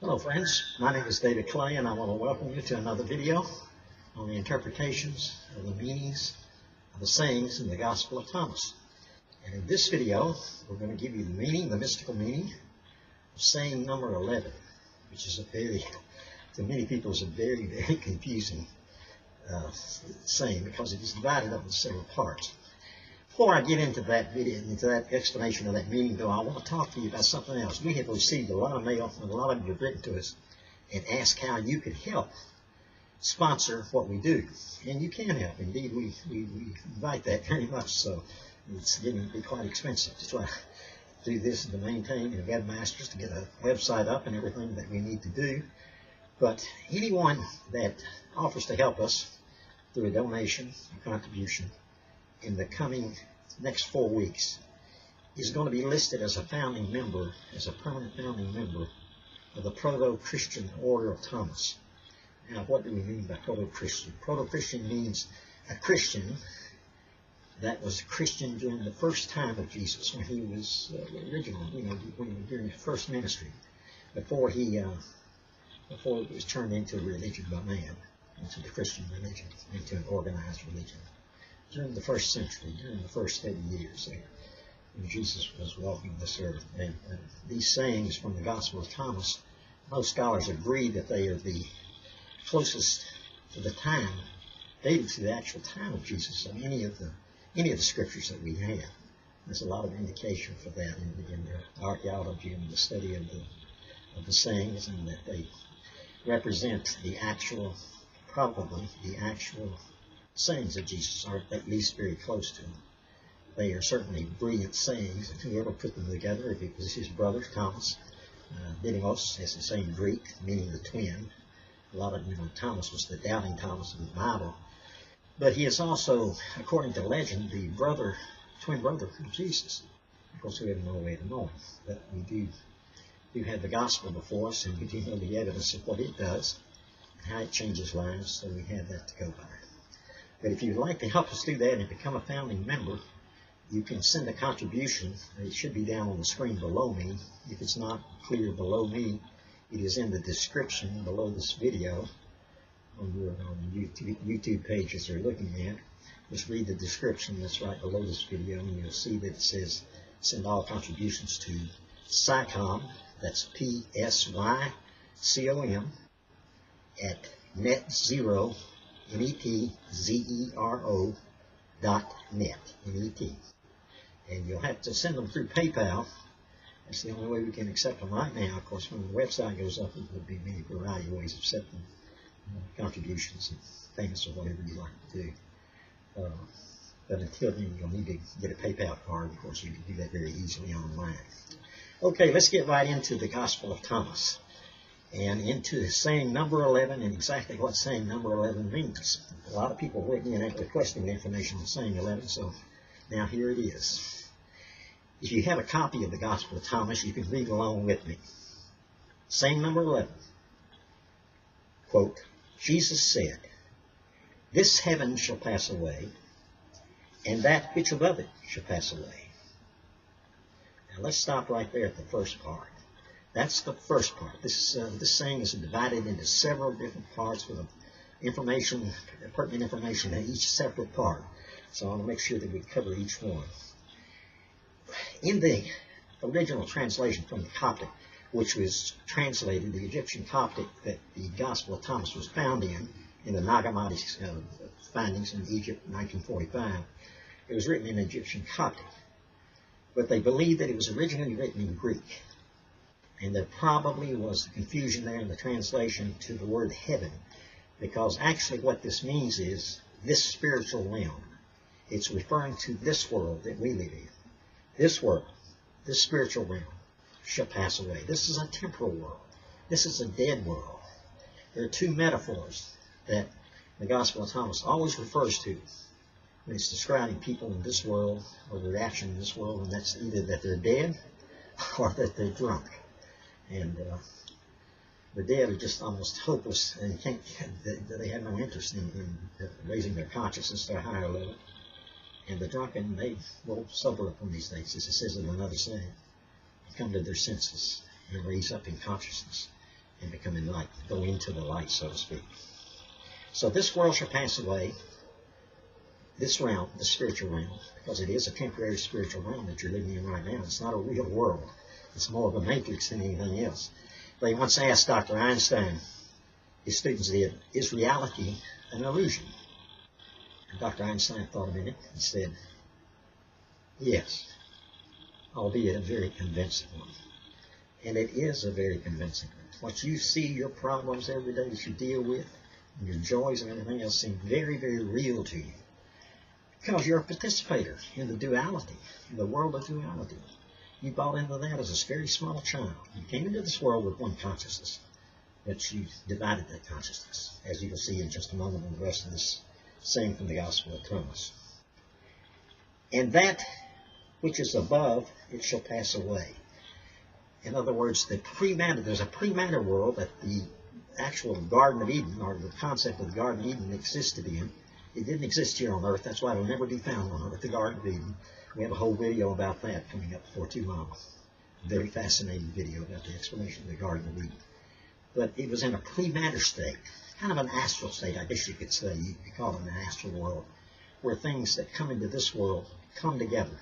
Hello friends, my name is David Clay and I want to welcome you to another video on the interpretations of the meanings of the sayings in the Gospel of Thomas. And in this video, we're going to give you the meaning, the mystical meaning of saying number 11, which is to many people is a very, very confusing saying because it is divided up into several parts. Before I get into that video, into that explanation of that meaning, though, I want to talk to you about something else. We have received a lot of mail, and a lot of you have written to us and asked how you could help sponsor what we do. And you can help. Indeed, we invite that very much. So it's getting to be quite expensive to try to do this and to maintain and webmasters to get a website up and everything that we need to do. But anyone that offers to help us through a donation, a contribution, in the coming next 4 weeks is going to be listed as a founding member, as a permanent founding member of the Proto-Christian Order of Thomas. Now, what do we mean by Proto-Christian? Proto-Christian means a Christian that was a Christian during the first time of Jesus, when he was original, during his first ministry, before it was turned into a religion by man, into the Christian religion, into an organized religion. During the first century, during the first 30 years when Jesus was walking this earth. And these sayings from the Gospel of Thomas, most scholars agree that they are the closest to the time, dated to the actual time of Jesus of any of the scriptures that we have. There's a lot of indication for that in the archaeology and the study of the sayings, and that they represent the actual, probably the actual sayings of Jesus, are at least very close to him. They are certainly brilliant sayings, and whoever put them together, if it was his brother Thomas, Didymos, has the same Greek, meaning the twin. A lot of Thomas was the doubting Thomas of the Bible. But he is also, according to legend, the twin brother of Jesus. Of course, we have no way to know him, but we do have the gospel before us, and we do know the evidence of what it does, and how it changes lives, so we have that to go by. But if you'd like to help us do that and become a founding member, you can send a contribution. It should be down on the screen below me. If it's not clear below me, it is in the description below this video on the YouTube pages you're looking at. Just read the description that's right below this video, and you'll see that it says send all contributions to Psycom, that's PSYCOM, at netzero, netzero.net, net. And you'll have to send them through PayPal. That's the only way we can accept them right now. Of course, when the website goes up, there will be many variety of ways of accepting contributions and payments or whatever you like to do. But until then, you'll need to get a PayPal card. Of course, you can do that very easily online. Okay, let's get right into the Gospel of Thomas, and into saying number 11 and exactly what saying number 11 means. A lot of people went in and requesting information on saying 11, so now here it is. If you have a copy of the Gospel of Thomas, you can read along with me. Saying number 11, quote, Jesus said, "This heaven shall pass away, and that which above it shall pass away." Now let's stop right there at the first part. That's the first part. This saying is divided into several different parts with pertinent information in each separate part. So I want to make sure that we cover each one. In the original translation from the Coptic, which was translated, the Egyptian Coptic that the Gospel of Thomas was found in the Nag Hammadi findings in Egypt in 1945, it was written in Egyptian Coptic. But they believe that it was originally written in Greek. And there probably was confusion there in the translation to the word heaven, because actually what this means is this spiritual realm. It's referring to this world that we live in. This world, this spiritual realm, shall pass away. This is a temporal world. This is a dead world. There are two metaphors that the Gospel of Thomas always refers to when it's describing people in this world, or their action in this world, and that's either that they're dead or that they're drunk. And the dead are just almost hopeless, and they have no interest in raising their consciousness to a higher level. And the drunken, they will sober up on these things, as it says in another saying, come to their senses and raise up in consciousness. and become enlightened, go into the light, so to speak. So this world shall pass away, this realm, the spiritual realm, because it is a temporary spiritual realm that you're living in right now. It's not a real world. It's more of a matrix than anything else. They once asked Dr. Einstein, his students did, is reality an illusion? And Dr. Einstein thought a minute and said, yes, albeit a very convincing one. And it is a very convincing one. What you see, your problems every day that you deal with, and your joys and everything else seem very, very real to you. Because you're a participator in the duality, in the world of duality. You bought into that as a very small child. You came into this world with one consciousness, but you divided that consciousness, as you will see in just a moment in the rest of this saying from the Gospel of Thomas. And that which is above, it shall pass away. In other words, there's a pre-matter world that the actual Garden of Eden, or the concept of the Garden of Eden, existed in. It didn't exist here on earth. That's why it'll never be found on earth, the Garden of Eden. We have a whole video about that coming up before too long. A very fascinating video about the explanation of the Garden of Eden. But it was in a pre-matter state, kind of an astral state, I guess you could say. You could call it an astral world, where things that come into this world come together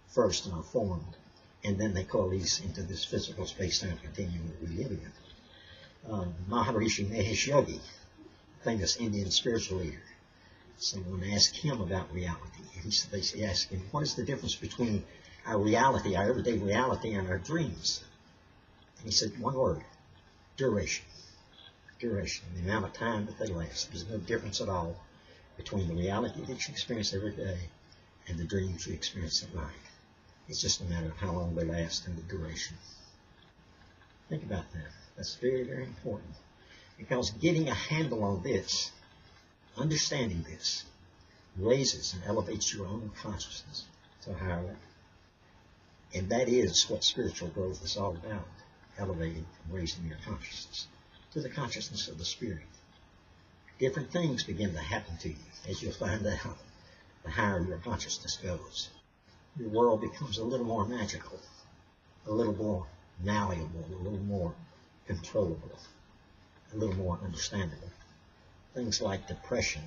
first and are formed, and then they coalesce into this physical space-time continuum that we live in. Maharishi Mahesh Yogi, famous Indian spiritual leader, someone asked him about reality. They asked him, what is the difference between our reality, our everyday reality, and our dreams? And he said one word, duration. Duration, the amount of time that they last. There's no difference at all between the reality that you experience every day and the dreams you experience at night. It's just a matter of how long they last and the duration. Think about that. That's very, very important. Because getting a handle on this, understanding this, raises and elevates your own consciousness to a higher level. And that is what spiritual growth is all about, elevating and raising your consciousness to the consciousness of the Spirit. Different things begin to happen to you, as you'll find out the higher your consciousness goes. Your world becomes a little more magical, a little more malleable, a little more controllable, a little more understandable. Things like depression,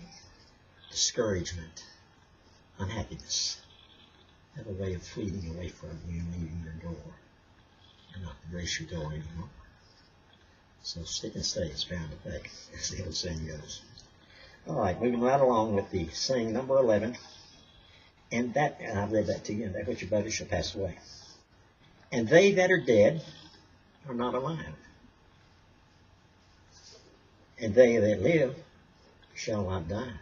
discouragement, unhappiness have a way of fleeting away from you and leaving your door. You're not to grace your door anymore. So stick and stay is bound to pay, as the old saying goes. All right, moving right along with the saying number 11. And I've read that to you, and that which above it shall pass away. And they that are dead are not alive. And they that live shall not die.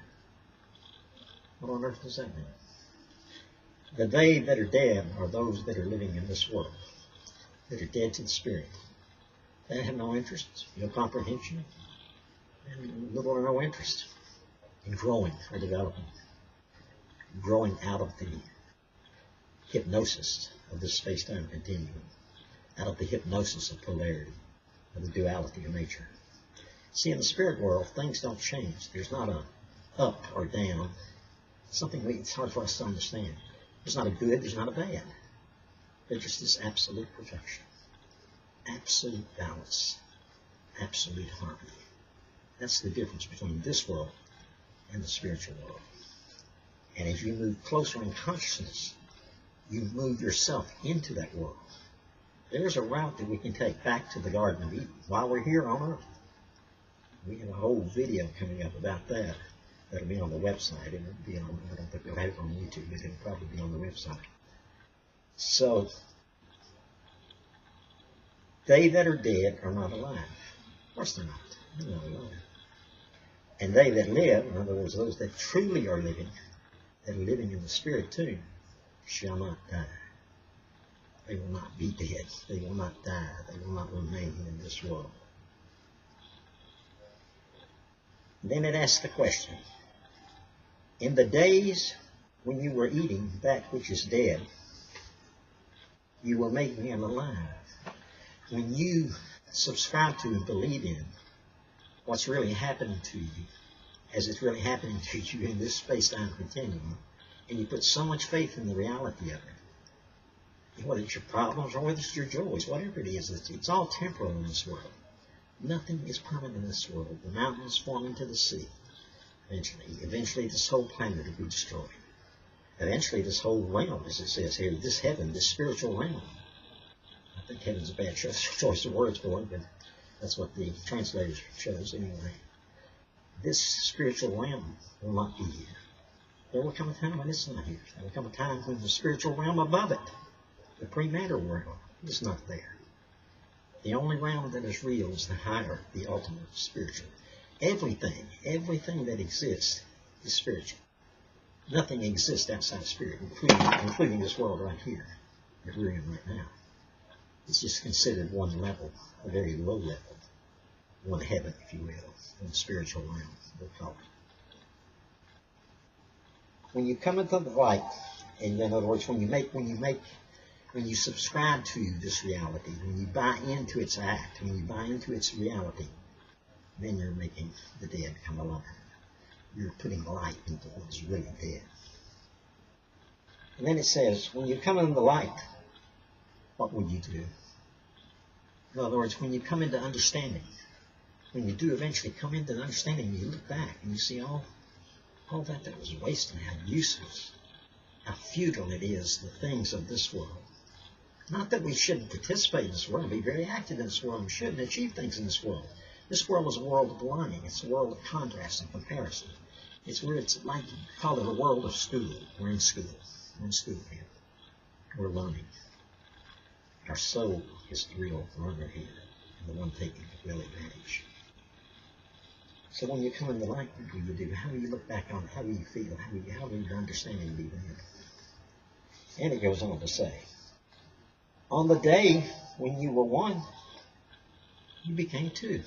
What on earth does that mean? The they that are dead are those that are living in this world, that are dead to the Spirit. They have no interest, no comprehension, and little or no interest in growing or developing, growing out of the hypnosis of this space-time continuum, out of the hypnosis of polarity, of the duality of nature. See, in the spirit world, things don't change. There's not a up or down. Something it's hard for us to understand. There's not a good, there's not a bad. There's just this absolute perfection, absolute balance, absolute harmony. That's the difference between this world and the spiritual world. And as you move closer in consciousness, you move yourself into that world. There's a route that we can take back to the Garden of Eden while we're here on earth. We have a whole video coming up about that. That'll be on the website. It'll be on, I don't think we'll have it on YouTube, but it'll probably be on the website. So, they that are dead are not alive. Of course they're not. They're not alive. And they that live, in other words, those that truly are living, that are living in the Spirit too, shall not die. They will not be dead. They will not die. They will not remain in this world. Then it asks the question, in the days when you were eating that which is dead, you will make men alive. When you subscribe to and believe in what's really happening to you, as it's really happening to you in this space-time continuum, and you put so much faith in the reality of it, whether it's your problems or whether it's your joys, whatever it is, it's all temporal in this world. Nothing is permanent in this world. The mountains form into the sea. Eventually this whole planet will be destroyed. Eventually this whole realm, as it says here, this heaven, this spiritual realm. I think heaven's a bad choice of words for it, but that's what the translator shows anyway. This spiritual realm will not be here. There will come a time when it's not here. There will come a time when the spiritual realm above it, the pre-matter world, is not there. The only realm that is real is the higher, the ultimate spiritual. Everything that exists is spiritual. Nothing exists outside of spirit, including this world right here that we're in right now. It's just considered one level, a very low level, one heaven, if you will, one spiritual realm, we'll call it. When you come into the light, and in other words, when you subscribe to this reality, when you buy into its act, when you buy into its reality, then you're making the dead come alive. You're putting light into what's really dead. And then it says, when you come into the light, what would you do? In other words, when you come into understanding, when you do eventually come into the understanding, you look back and you see all that was wasted, how useless, how futile it is, the things of this world. Not that we shouldn't participate in this world, be very active in this world, and shouldn't achieve things in this world. This world is a world of belonging. It's a world of contrast and comparison. It's where it's like, call it a world of school. We're in school. We're in school here. We're learning. Our soul is the real learner here, and the one taking real advantage. So when you come in the light, what do you do? How do you look back on it? How do you feel? How do your understanding be then? And it goes on to say, on the day when you were one, you became two.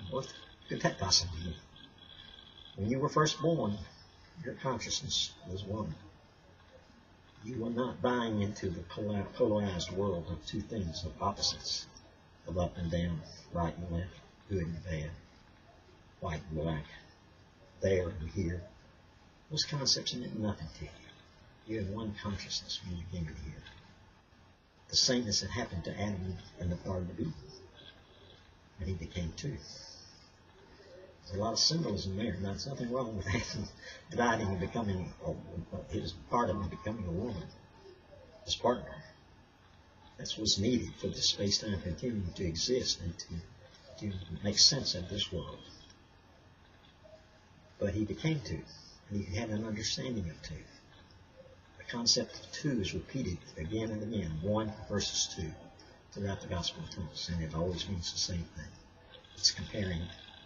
What could that possibly mean? When you were first born, your consciousness was one. You were not buying into the polarized world of two things, of opposites, of up and down, right and left, good and bad, white and black, there and here. Those concepts meant nothing to you. You had one consciousness when you came in here. The same as had happened to Adam in the Garden of Eden. And he became two. There's a lot of symbolism there. Now, there's nothing wrong with that. Dividing and becoming, it was part of him becoming a woman, his partner. That's what's needed for the space-time continuing to exist and to make sense of this world. But he became two, and he had an understanding of two. The concept of two is repeated again and again, one versus two, throughout the Gospel of Thomas, and it always means the same thing. It's comparing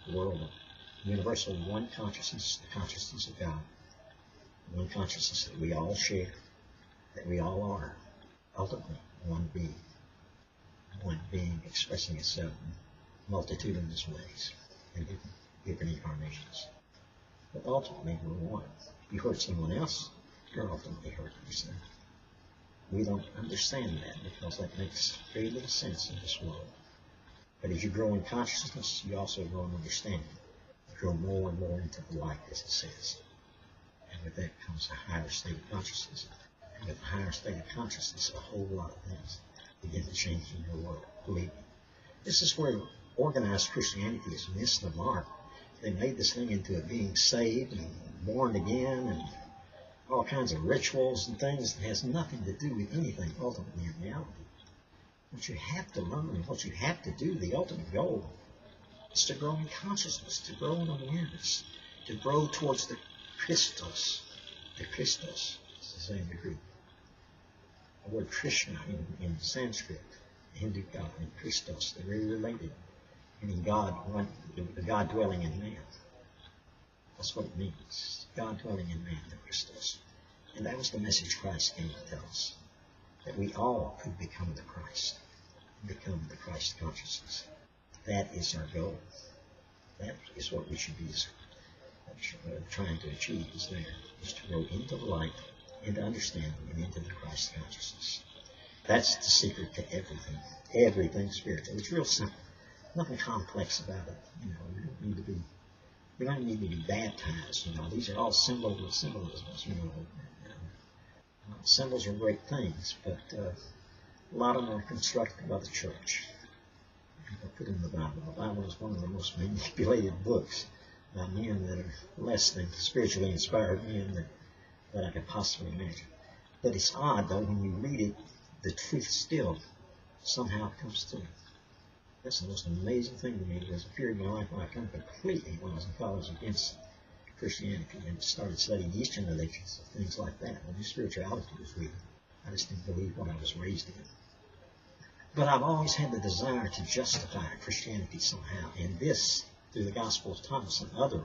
the world of universal one consciousness, the consciousness of God, one consciousness that we all share, that we all are, ultimately one being expressing itself in multitudinous ways in different incarnations. But ultimately we're one. If you hurt someone else, you're ultimately hurting yourself. We don't understand that because that makes very little sense in this world. But as you grow in consciousness, you also grow in understanding. You grow more and more into the light, as it says. And with that comes a higher state of consciousness. And with a higher state of consciousness, a whole lot of things begin to change in your world. Believe me. This is where organized Christianity has missed the mark. They made this thing into a being saved and born again and all kinds of rituals and things that has nothing to do with anything ultimately in reality. What you have to learn and what you have to do, the ultimate goal, is to grow in consciousness, to grow in awareness, to grow towards the Christos. The Christos is the same Greek. The word Krishna in Sanskrit, Hindu God, and Christos, they're very related. Meaning God, the God dwelling in man. That's what it means. God dwelling in man, the Christos. And that was the message Christ came to tell us. That we all could become the Christ. Become the Christ consciousness. That is our goal. That is what we should be trying to achieve is there. Is to grow into the light, into understanding, and into the Christ consciousness. That's the secret to everything. Everything spiritual. It's real simple. Nothing complex about it. You know, we don't need to be baptized. You know, these are all symbolisms. You know, symbols are great things, but a lot of them are constructed by the church. put in the Bible. The Bible is one of the most manipulated books by men that are less than spiritually inspired men that I could possibly imagine. But it's odd, though, when you read it, the truth still somehow comes through. That's the most amazing thing to me. There's a period in my life when I come completely, when I was in college, against Christianity and started studying Eastern religions, things like that. When the spirituality was real, I just didn't believe what I was raised in. But I've always had the desire to justify Christianity somehow, and this, through the Gospel of Thomas and other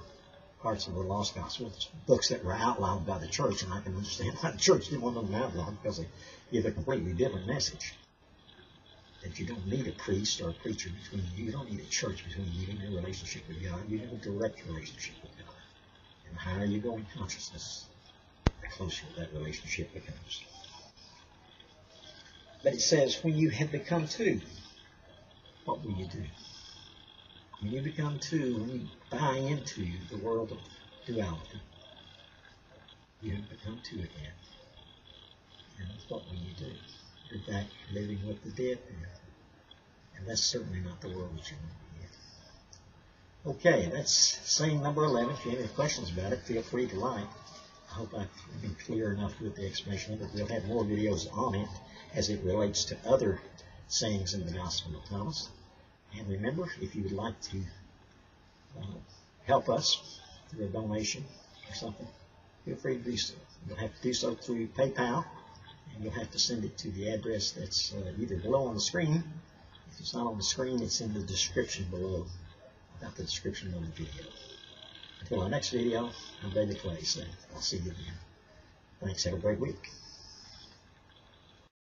parts of the Lost Gospels, books that were outlawed by the church, and I can understand why the church didn't want them outlawed, because they give a completely different message. That you don't need a priest or a preacher between you. You don't need a church between you and your relationship with God. You have a direct relationship with God. And the higher you go in consciousness, the closer that relationship becomes. But it says, when you have become two, what will you do? When you become two, when you buy into the world of duality, you have become two again. And what will you do? You're back living with the dead then. And that's certainly not the world that you want to be in. Okay, that's saying number 11. If you have any questions about it, feel free to write. I hope I've been clear enough with the explanation of it. We'll have more videos on it as it relates to other sayings in the Gospel of Thomas. And remember, if you would like to help us through a donation or something, feel free to do so. You'll have to do so through PayPal, and you'll have to send it to the address that's either below on the screen. If it's not on the screen, it's in the description below, about the description of the video. Until our next video, I'm David Clay saying, I'll see you again. Thanks. Have a great week.